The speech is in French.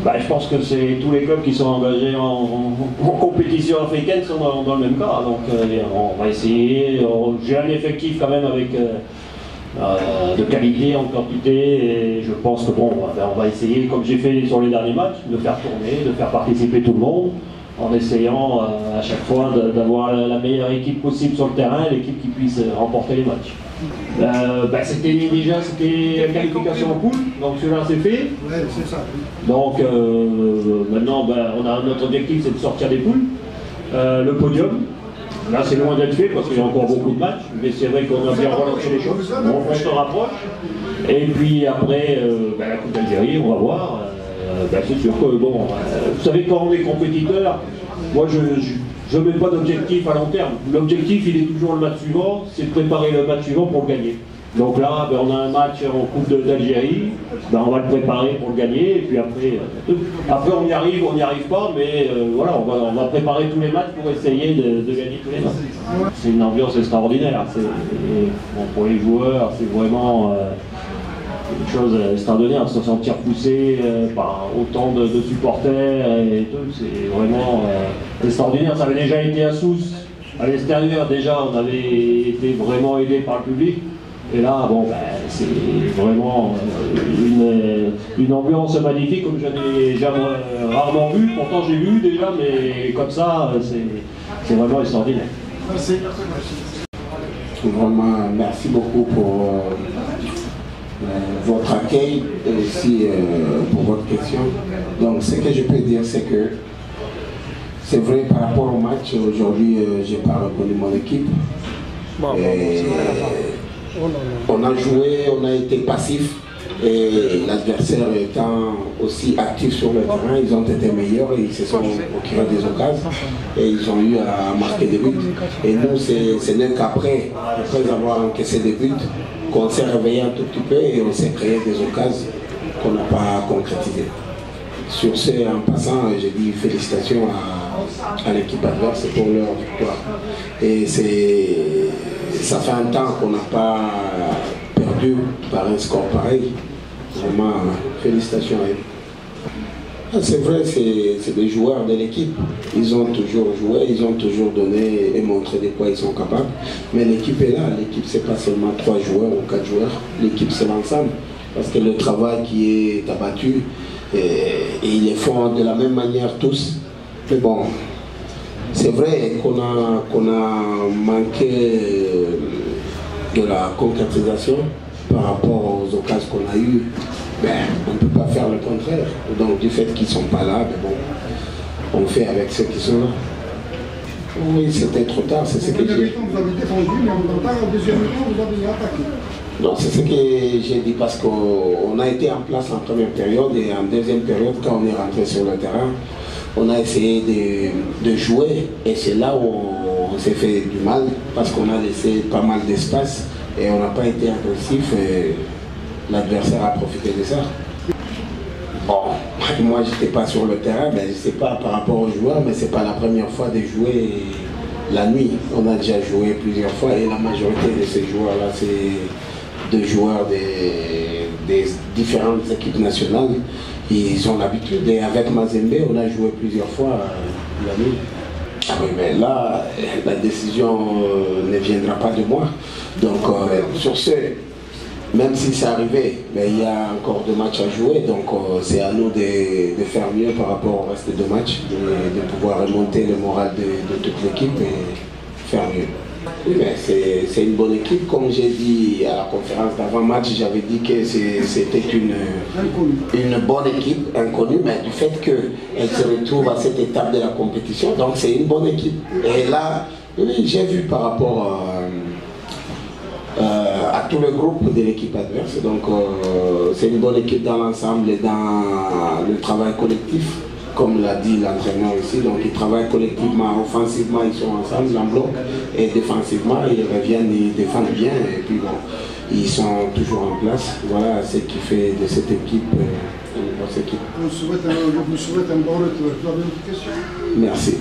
Je pense que c'est tous les clubs qui sont engagés en compétition africaine sont dans le même cas. Donc on va essayer. J'ai un effectif quand même avec de qualité en quantité et je pense que bon, on va essayer, comme j'ai fait sur les derniers matchs, de faire tourner, de faire participer tout le monde en essayant à chaque fois d'avoir la meilleure équipe possible sur le terrain et l'équipe qui puisse remporter les matchs. C'était la qualification en poule, donc celui-là c'est fait. Ouais, c'est ça. Donc maintenant on a notre objectif, c'est de sortir des poules. Le podium, là c'est loin d'être fait parce qu'il y a encore beaucoup de matchs, mais c'est vrai qu'on a bien relancé les choses, on se rapproche. Et puis après la Coupe d'Algérie, on va voir. C'est sûr que bon, vous savez, quand on est compétiteur, moi je ne mets pas d'objectif à long terme. L'objectif il est toujours le match suivant, c'est de préparer le match suivant pour le gagner. Donc là, on a un match en Coupe d'Algérie, on va le préparer pour le gagner, et puis après on y arrive pas, mais voilà, on va préparer tous les matchs pour essayer de gagner tous les matchs. C'est une ambiance extraordinaire, pour les joueurs, c'est vraiment une chose extraordinaire, se sentir poussé par autant de supporters et tout, c'est vraiment extraordinaire. Ça avait déjà été à Sousse, à l'extérieur déjà, on avait été vraiment aidé par le public. Et là, c'est vraiment une ambiance magnifique comme je n'ai jamais rarement vu. Pourtant j'ai vu déjà, mais comme ça, c'est vraiment extraordinaire. Merci. Vraiment, merci beaucoup pour votre accueil et aussi pour votre question. Donc ce que je peux dire, c'est que c'est vrai par rapport au match, aujourd'hui je n'ai pas reconnu mon équipe. On a joué, on a été passif et l'adversaire étant aussi actif sur le terrain, ils ont été meilleurs et ils se sont procurés des occasions et ils ont eu à marquer des buts. Et nous, ce n'est qu'après avoir encaissé des buts, qu'on s'est réveillé un tout petit peu et on s'est créé des occasions qu'on n'a pas concrétisées. Sur ce, en passant, j'ai dit félicitations à l'équipe adverse pour leur victoire. Et ça fait un temps qu'on n'a pas perdu par un score pareil. Vraiment, félicitations à eux. C'est vrai, c'est des joueurs de l'équipe. Ils ont toujours joué, ils ont toujours donné et montré de quoi ils sont capables. Mais l'équipe est là. L'équipe, c'est pas seulement 3 joueurs ou 4 joueurs. L'équipe, c'est l'ensemble. Parce que le travail qui est abattu, et ils le font de la même manière tous. Mais bon, c'est vrai qu'on a manqué de la concrétisation par rapport aux occasions qu'on a eues. On ne peut pas faire le contraire. Donc du fait qu'ils ne sont pas là, on fait avec ceux qui sont là. Oui, c'était trop tard, c'est ce que j'ai dit. Vous avez défendu, mais en même temps, en deuxième temps, vous avez attaqué. Non, c'est ce que j'ai dit parce qu'on a été en place en première période et en deuxième période, quand on est rentré sur le terrain, on a essayé de jouer et c'est là où on s'est fait du mal parce qu'on a laissé pas mal d'espace et on n'a pas été agressif et l'adversaire a profité de ça. Bon, moi j'étais pas sur le terrain, mais je sais pas par rapport aux joueurs, mais c'est pas la première fois de jouer la nuit. On a déjà joué plusieurs fois et la majorité de ces joueurs-là, c'est des joueurs des différentes équipes nationales. Ils ont l'habitude et avec Mazembe, on a joué plusieurs fois la nuit. Ah oui, mais là, la décision ne viendra pas de moi. Donc sur ce, même si c'est arrivé, mais il y a encore 2 matchs à jouer, donc c'est à nous de faire mieux par rapport au reste des matchs, de pouvoir remonter le moral de toute l'équipe et faire mieux. Oui, mais c'est une bonne équipe, comme j'ai dit à la conférence d'avant-match, j'avais dit que c'était une bonne équipe, inconnue, mais du fait qu'elle se retrouve à cette étape de la compétition, donc c'est une bonne équipe. Et là, oui, j'ai vu par rapport à tout le groupe de l'équipe adverse. Donc c'est une bonne équipe dans l'ensemble et dans le travail collectif, comme l'a dit l'entraîneur ici. Donc ils travaillent collectivement, offensivement ils sont ensemble en bloc et défensivement ils reviennent, ils défendent bien et puis bon, ils sont toujours en place. Voilà ce qui fait de cette équipe une grosse équipe. Je vous souhaite un bon retour. Vous avez une question ? Merci.